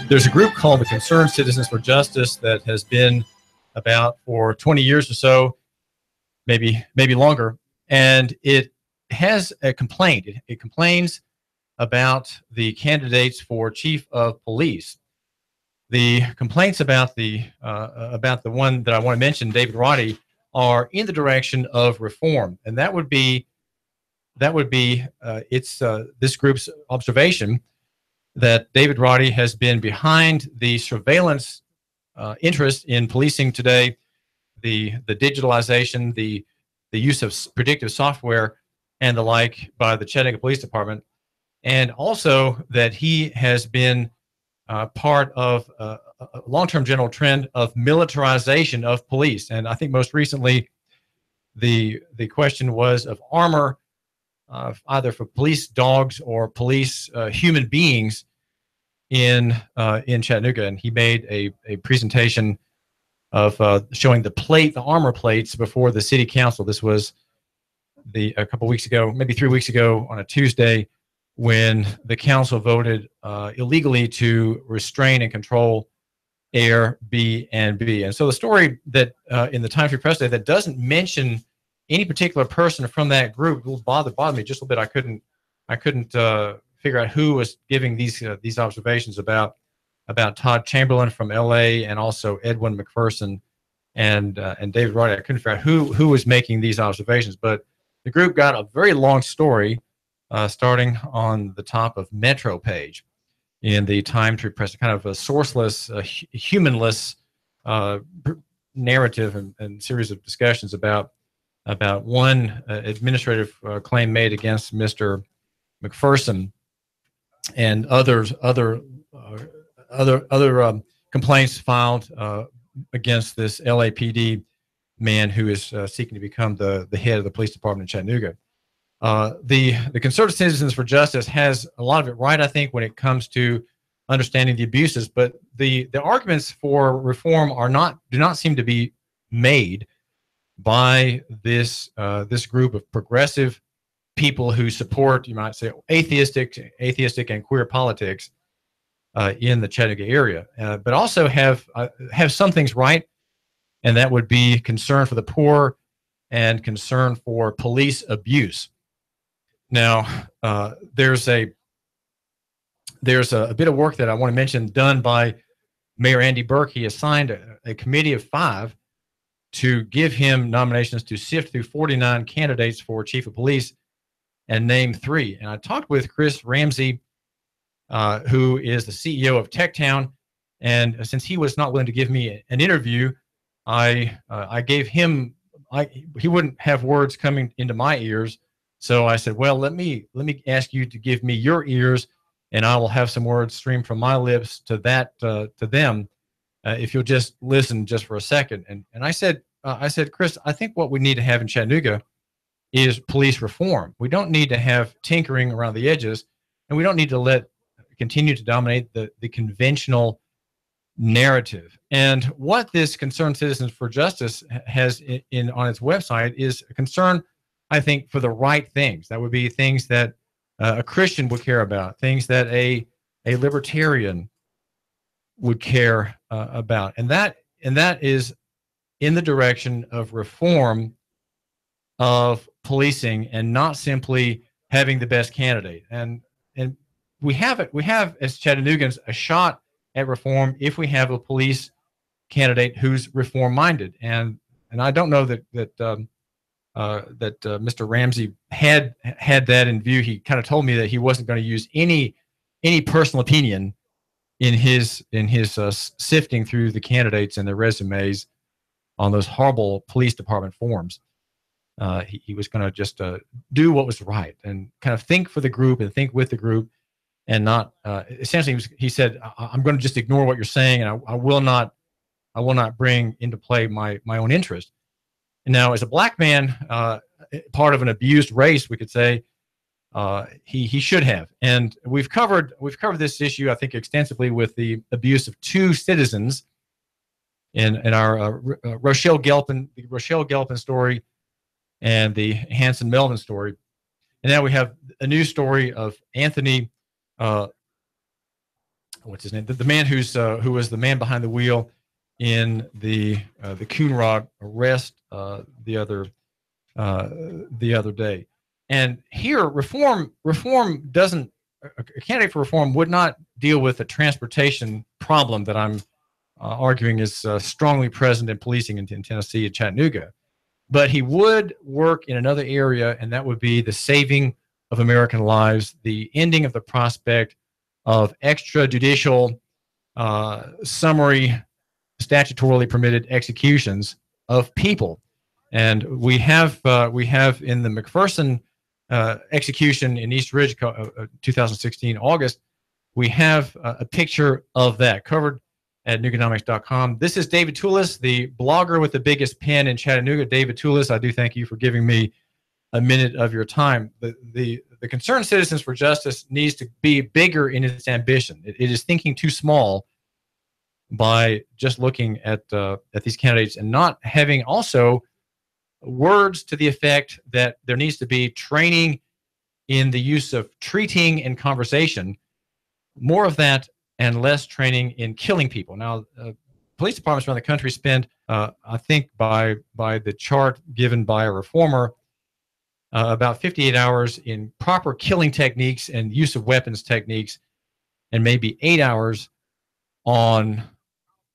There's a group called the Concerned Citizens for Justice that has been about for 20 years or so, maybe longer, and it has a complaint. It complains about the candidates for chief of police. The complaints about the one that I want to mention, David Roddy, are in the direction of reform, and that would be this group's observation that David Roddy has been behind the surveillance interest in policing today, the digitalization, the use of predictive software and the like by the Chattanooga Police Department, and also that he has been part of a long-term general trend of militarization of police. And I think most recently the question was of armor, either for police dogs or police human beings in Chattanooga, and he made a presentation of showing the armor plates before the city council. This was a couple weeks ago, maybe 3 weeks ago, on a Tuesday, when the council voted illegally to restrain and control Airbnb. And so the story that in the Times Free Press today that doesn't mention any particular person from that group will bother me just a little bit. I couldn't figure out who was giving these observations about Todd Chamberlain from L.A. and also Edwin McPherson and David Roddy. I couldn't figure out who was making these observations, but the group got a very long story starting on the top of Metro page in the Times Free Press, kind of a sourceless, humanless narrative and series of discussions about one administrative claim made against Mr. McPherson and other complaints filed against this LAPD man who is seeking to become the head of the police department in Chattanooga. The Conservative Citizens for Justice has a lot of it right, I think, when it comes to understanding the abuses, but the arguments for reform do not seem to be made by this group of progressive people who support, you might say, atheistic and queer politics in the Chattanooga area, but also have some things right, and that would be concern for the poor and concern for police abuse. Now, there's a bit of work that I want to mention done by Mayor Andy Burke. He assigned a committee of 5 to give him nominations to sift through 49 candidates for chief of police and name 3. And I talked with Chris Ramsey, who is the CEO of TechTown, and since he was not willing to give me an interview, I gave him, he wouldn't have words coming into my ears, so I said, well, let me ask you to give me your ears, and I will have some words stream from my lips to them, if you'll just listen just for a second. And I said, Chris, I think what we need to have in Chattanooga is police reform. We don't need to have tinkering around the edges, and we don't need to continue to dominate the conventional narrative. And what this Concerned Citizens for Justice has on its website is a concern, I think, for the right things. That would be things that a Christian would care about, things that a libertarian would care about, and that is in the direction of reform of policing and not simply having the best candidate. And we have as Chattanoogans a shot at reform if we have a police candidate who's reform minded. And I don't know that Mr. Ramsey had that in view. He kind of told me that he wasn't going to use any personal opinion in his sifting through the candidates and their resumes on those horrible police department forms. He was going to just do what was right and kind of think for the group and think with the group, and not essentially he said, I'm going to just ignore what you're saying, and I will not bring into play my own interest. And now, as a black man, part of an abused race, we could say, he should have. And we've covered this issue, I think, extensively with the abuse of 2 citizens in our Rochelle Gelpin story and the Hanson Melvin story. And now we have a new story of Anthony, what's his name? The man who was the man behind the wheel in the Coonrod arrest the other day. And here, reform doesn't. A candidate for reform would not deal with the transportation problem that I'm arguing is strongly present in policing in Tennessee and Chattanooga. But he would work in another area, and that would be the saving of American lives, the ending of the prospect of extrajudicial, summary, statutorily permitted executions of people. And we have in the McPherson execution in East Ridge, 2016 August, we have a picture of that covered at Nooganomics.com. This is David Tulis, the blogger with the biggest pen in Chattanooga. David Tulis, I do thank you for giving me a minute of your time. The Concerned Citizens for Justice needs to be bigger in its ambition. It is thinking too small by just looking at these candidates and not having also words to the effect that there needs to be training in the use of treating and conversation, more of that and less training in killing people. Now, police departments around the country spend, I think by the chart given by a reformer, about 58 hours in proper killing techniques and use of weapons techniques, and maybe 8 hours on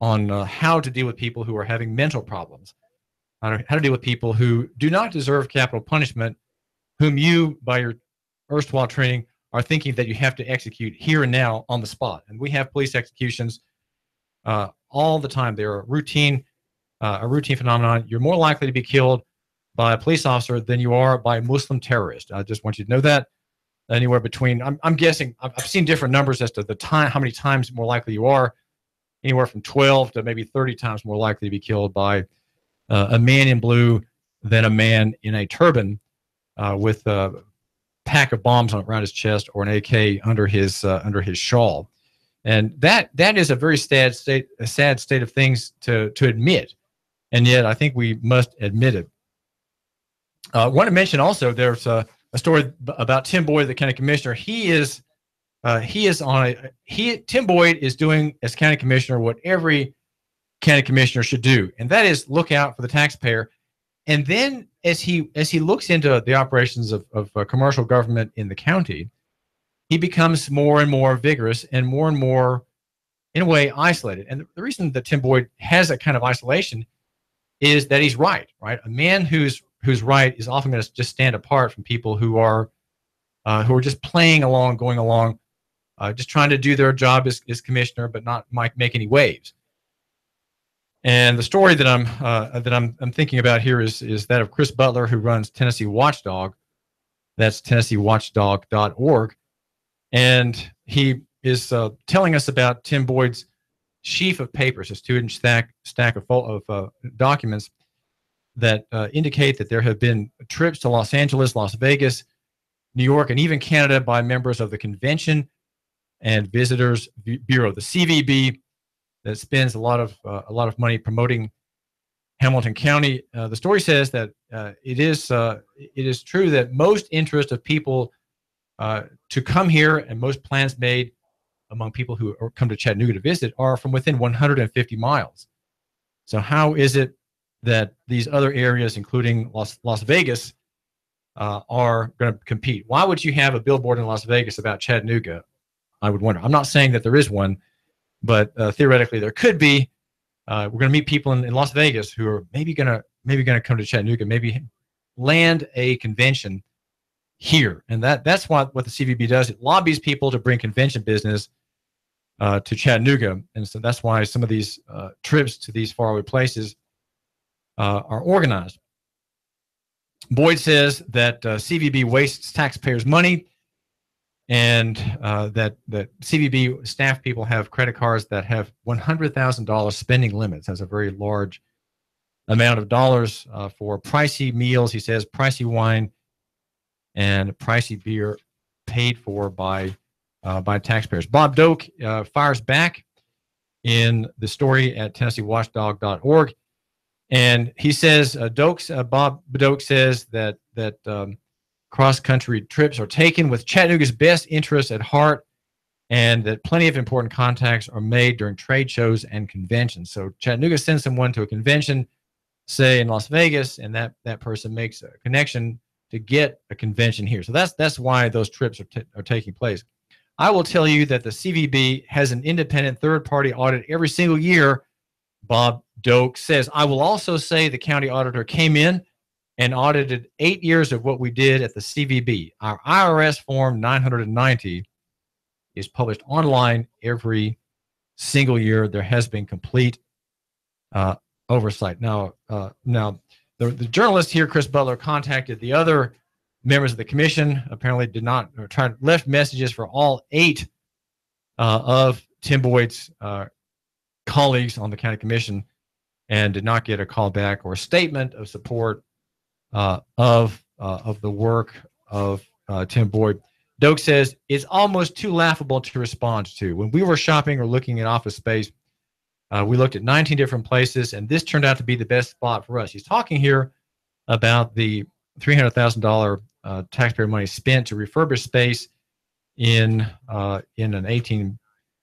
how to deal with people who are having mental problems, how to deal with people who do not deserve capital punishment, whom you, by your erstwhile training, are thinking that you have to execute here and now on the spot. And we have police executions all the time. They're a routine phenomenon. You're more likely to be killed by a police officer than you are by a Muslim terrorist. I just want you to know that. Anywhere between, I'm guessing, I've seen different numbers as to the time, how many times more likely you are, anywhere from 12 to maybe 30 times more likely to be killed by a man in blue than a man in a turban with a pack of bombs around his chest or an AK under his shawl. And that is a very sad state of things to admit, and yet I think we must admit it. I want to mention also there's a story about Tim Boyd, the county commissioner. Tim Boyd is doing as county commissioner what every county commissioner should do, and that is look out for the taxpayer. And then as he looks into the operations of commercial government in the county, he becomes more and more vigorous and more, in a way, isolated. And the reason that Tim Boyd has that kind of isolation is that he's right? A man who's right is often going to just stand apart from people who are just playing along, going along, just trying to do their job as commissioner, but not make any waves. And the story that I'm thinking about here is that of Chris Butler, who runs Tennessee Watchdog. That's TennesseeWatchdog.org, and he is telling us about Tim Boyd's sheaf of papers, his 2-inch stack of documents that indicate that there have been trips to Los Angeles, Las Vegas, New York, and even Canada by members of the Convention and Visitors Bureau, the CVB, that spends a lot of money promoting Hamilton County. The story says that it is true that most interest of people to come here and most plans made among people who come to Chattanooga to visit are from within 150 miles. So how is it that these other areas, including Las Vegas, are going to compete? Why would you have a billboard in Las Vegas about Chattanooga? I would wonder. I'm not saying that there is one, but theoretically there could be. We're going to meet people in Las Vegas who are maybe going to come to Chattanooga, maybe land a convention here, and that's what the CVB does. It lobbies people to bring convention business to Chattanooga, and so that's why some of these trips to these faraway places are organized. Boyd says that CVB wastes taxpayers' money, and that CVB staff people have credit cards that have $100,000 spending limits. That's a very large amount of dollars for pricey meals, he says, pricey wine, and pricey beer paid for by taxpayers. Bob Doak fires back in the story at TennesseeWatchdog.org. And he says, Bob Doak says that cross-country trips are taken with Chattanooga's best interests at heart, and that plenty of important contacts are made during trade shows and conventions. So Chattanooga sends someone to a convention, say in Las Vegas, and that person makes a connection to get a convention here. So that's why those trips are taking place. I will tell you that the CVB has an independent third-party audit every single year, Bob Doak says. I will also say the county auditor came in and audited 8 years of what we did at the CVB. Our IRS Form 990 is published online every single year. There has been complete oversight. Now, the journalist here, Chris Butler, contacted the other members of the commission. Apparently, did not left messages for all 8 of Tim Boyd's colleagues on the county commission, and did not get a call back or a statement of support of the work of Tim Boyd. Doak says it's almost too laughable to respond to. When we were shopping or looking at office space, we looked at 19 different places, and this turned out to be the best spot for us. He's talking here about the $300,000 taxpayer money spent to refurbish space in an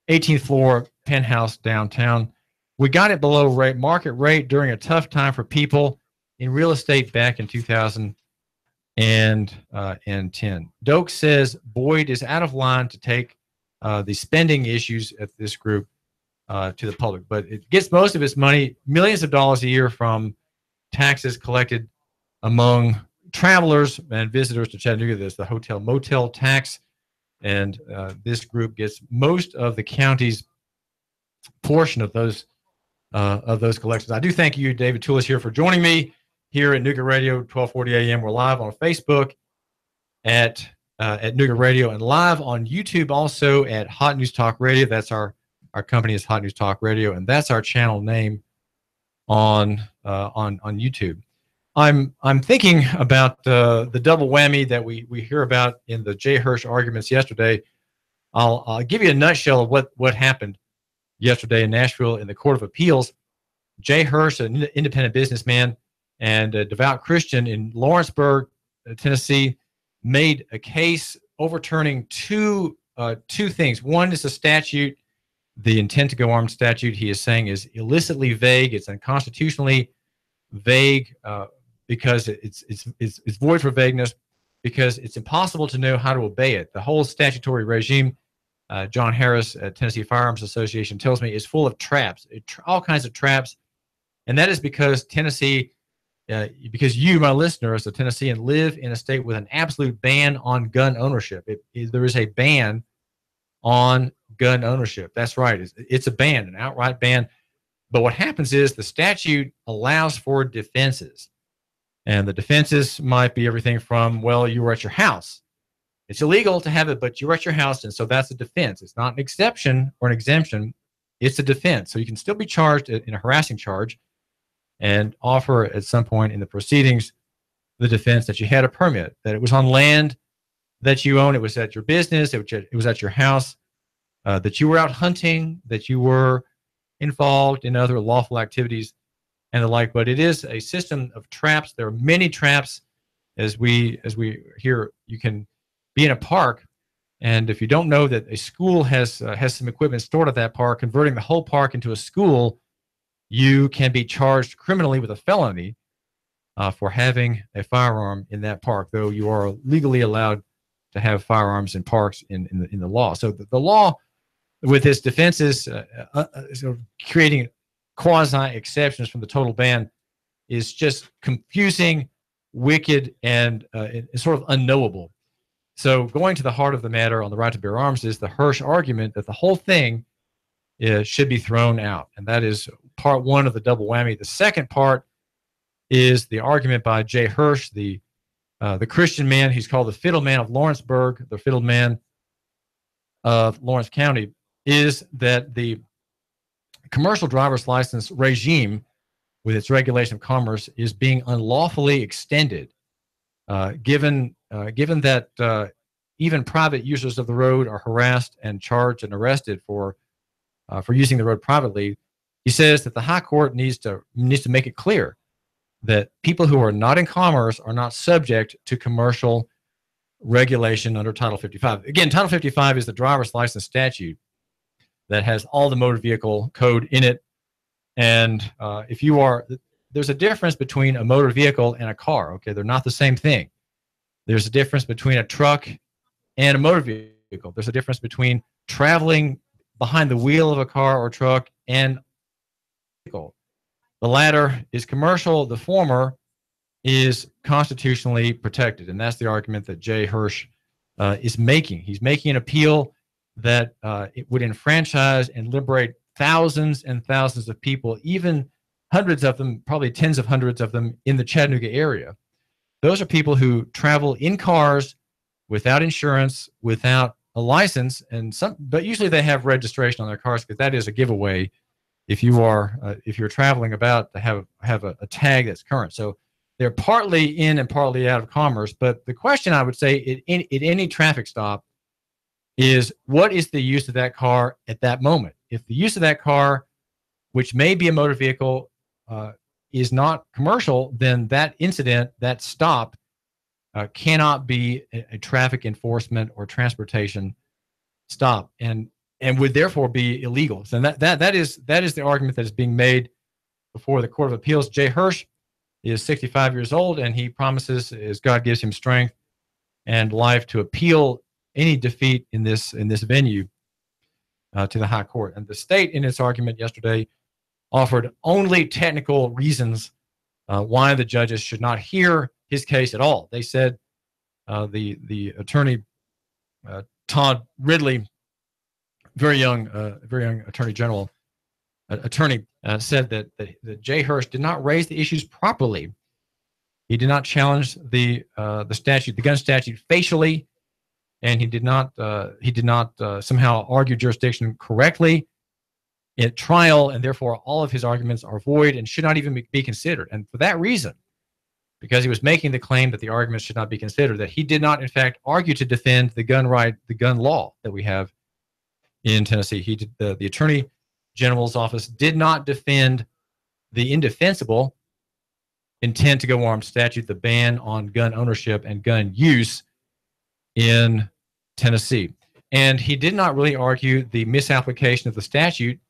18th floor penthouse downtown. We got it below market rate during a tough time for people in real estate back in 2010. Doak says Boyd is out of line to take the spending issues at this group to the public, but it gets most of its money, millions of dollars a year, from taxes collected among travelers and visitors to Chattanooga. There's the hotel motel tax, and this group gets most of the county's portion of those collections. I do thank you, David Tulis, here for joining me here at Nooga Radio, 1240 AM. We're live on Facebook at Nooga Radio, and live on YouTube also at Hot News Talk Radio. That's our company is Hot News Talk Radio, and that's our channel name on YouTube. I'm thinking about the double whammy that we hear about in the Jay Hirsch arguments yesterday. I'll give you a nutshell of what happened yesterday in Nashville in the Court of Appeals. Jay Hirsch, an independent businessman and a devout Christian in Lawrenceburg, Tennessee, made a case overturning two things. One is a statute, the intent to go armed statute. He is saying is illicitly vague. It's unconstitutionally vague because it's void for vagueness, because it's impossible to know how to obey it. The whole statutory regime, John Harris at Tennessee Firearms Association tells me, is full of traps, all kinds of traps. And that is because Tennessee, because you, my listener, as a Tennessean, live in a state with an absolute ban on gun ownership. There is a ban on gun ownership. That's right. It's a ban, an outright ban. But what happens is the statute allows for defenses. And the defenses might be everything from, well, you were at your house. It's illegal to have it, but you were at your house, and so that's a defense. It's not an exception or an exemption. It's a defense. So you can still be charged in a harassing charge and offer at some point in the proceedings the defense that you had a permit, that it was on land that you own, it was at your business, it was at your house, that you were out hunting, that you were involved in other lawful activities and the like. But it is a system of traps. There are many traps. As we hear, you can be in a park, and if you don't know that a school has some equipment stored at that park, converting the whole park into a school, you can be charged criminally with a felony for having a firearm in that park, though you are legally allowed to have firearms in parks in the law. So the law, with its defenses creating quasi exceptions from the total ban, is just confusing, wicked, and sort of unknowable. So going to the heart of the matter on the right to bear arms is the Hirsch argument that the whole thing should be thrown out. And that is part one of the double whammy. The second part is the argument by Jay Hirsch, the Christian man. He's called the fiddle man of Lawrenceburg, the fiddle man of Lawrence County, is that the commercial driver's license regime, with its regulation of commerce, is being unlawfully extended, given that even private users of the road are harassed and charged and arrested for using the road privately. He says that the high court needs to make it clear that people who are not in commerce are not subject to commercial regulation under Title 55. Again, Title 55 is the driver's license statute that has all the motor vehicle code in it. And there's a difference between a motor vehicle and a car. Okay, they're not the same thing. There's a difference between a truck and a motor vehicle. There's a difference between traveling behind the wheel of a car or truck and a vehicle. The latter is commercial. The former is constitutionally protected. And that's the argument that Jay Hirsch is making. He's making an appeal that it would enfranchise and liberate thousands and thousands of people, even hundreds of them, probably tens of hundreds of them in the Chattanooga area. Those are people who travel in cars without insurance, without a license, but usually they have registration on their cars, because that is a giveaway if you're traveling about to have a tag that's current. So they're partly in and partly out of commerce. But the question I would say at any traffic stop is, what is the use of that car at that moment? If the use of that car, which may be a motor vehicle, is not commercial, then that incident, that stop, cannot be a traffic enforcement or transportation stop, and would therefore be illegal. So that is the argument that is being made before the Court of Appeals. Jay Hirsch is 65 years old, and he promises, as God gives him strength and life, to appeal any defeat in this venue to the high court. And the state, in its argument yesterday, offered only technical reasons why the judges should not hear his case at all. They said the attorney, Todd Ridley, very young attorney general, said that Jay Hirsch did not raise the issues properly. He did not challenge the statute, the gun statute, facially, and he did not somehow argue jurisdiction correctly at trial, and therefore all of his arguments are void and should not even be considered. And for that reason, because he was making the claim that the arguments should not be considered, that he did not, in fact, argue to defend the gun right, the gun law that we have in Tennessee. The Attorney General's office did not defend the indefensible intent to go armed statute, the ban on gun ownership and gun use in Tennessee. And he did not really argue the misapplication of the statute,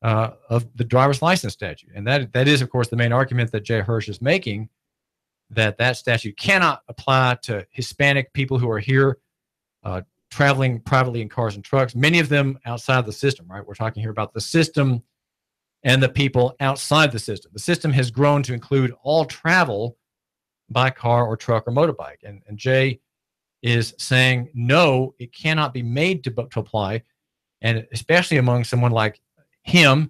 of the driver's license statute. And that is, of course, the main argument that Jay Hirsch is making, that statute cannot apply to Hispanic people who are here traveling privately in cars and trucks, many of them outside the system, right? We're talking here about the system and the people outside the system. The system has grown to include all travel by car or truck or motorbike. And Jay is saying, no, it cannot be made to apply, and especially among someone like him,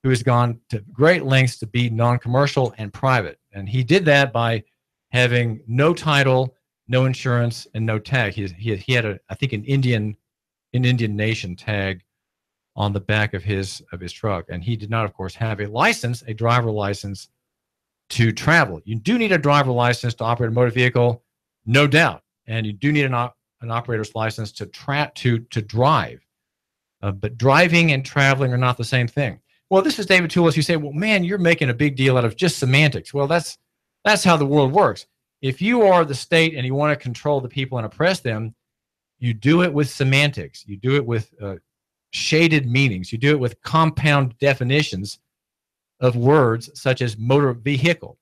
who has gone to great lengths to be non-commercial and private. And he did that by having no title, no insurance, and no tag. He had I think an Indian nation tag on the back of his truck, and he did not, of course, have a license, a driver license, to travel. You do need a driver license to operate a motor vehicle, no doubt, and you do need an operator's license to drive. But driving and traveling are not the same thing. Well, this is David Tulis. You say, well, man, you're making a big deal out of just semantics. Well, that's how the world works. If you are the state and you want to control the people and oppress them, you do it with semantics. You do it with shaded meanings. You do it with compound definitions of words such as motor vehicle.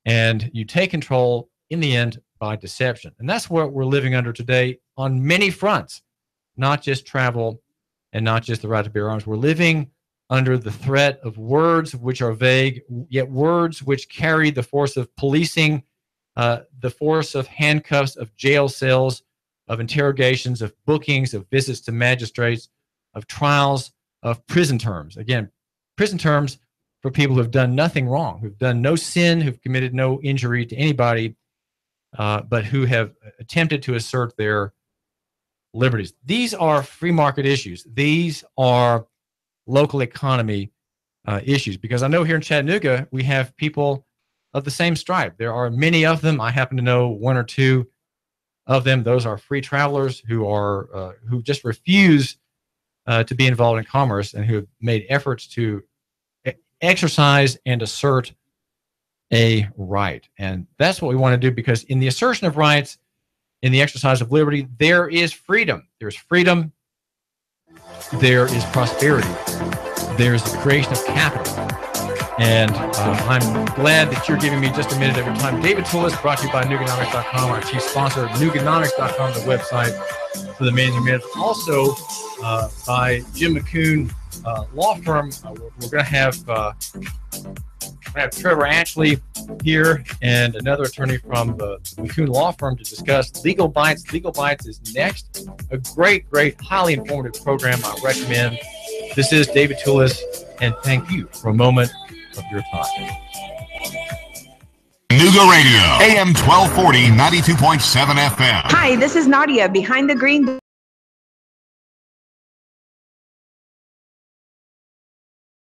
And you take control in the end by deception. And that's what we're living under today on many fronts, not just travel and not just the right to bear arms. We're living under the threat of words which are vague, yet words which carry the force of policing, the force of handcuffs, of jail cells, of interrogations, of bookings, of visits to magistrates, of trials, of prison terms. Again, prison terms for people who have done nothing wrong, who've done no sin, who've committed no injury to anybody, but who have attempted to assert their liberties. These are free market issues. These are local economy issues, because I know here in Chattanooga we have people of the same stripe. There are many of them. I happen to know one or two of them. Those are free travelers who just refuse to be involved in commerce and who have made efforts to exercise and assert a right. And that's what we want to do, because in the assertion of rights, in the exercise of liberty, there is freedom. There's freedom. There is prosperity. There's the creation of capital. And I'm glad that you're giving me just a minute every time. David Tulis, brought to you by Nooganomics.com, our chief sponsor. Nooganomics.com, the website for the amazing minutes. Also by Jim McCoon Law Firm. We're going to have Trevor Ashley here and another attorney from the McCoon Law Firm to discuss Legal Bites. Legal Bites is next. A great, highly informative program I recommend. This is David Tulis, and thank you for a moment of your time. Nooga Radio, AM 1240, 92.7 FM. Hi, this is Nadia behind the green.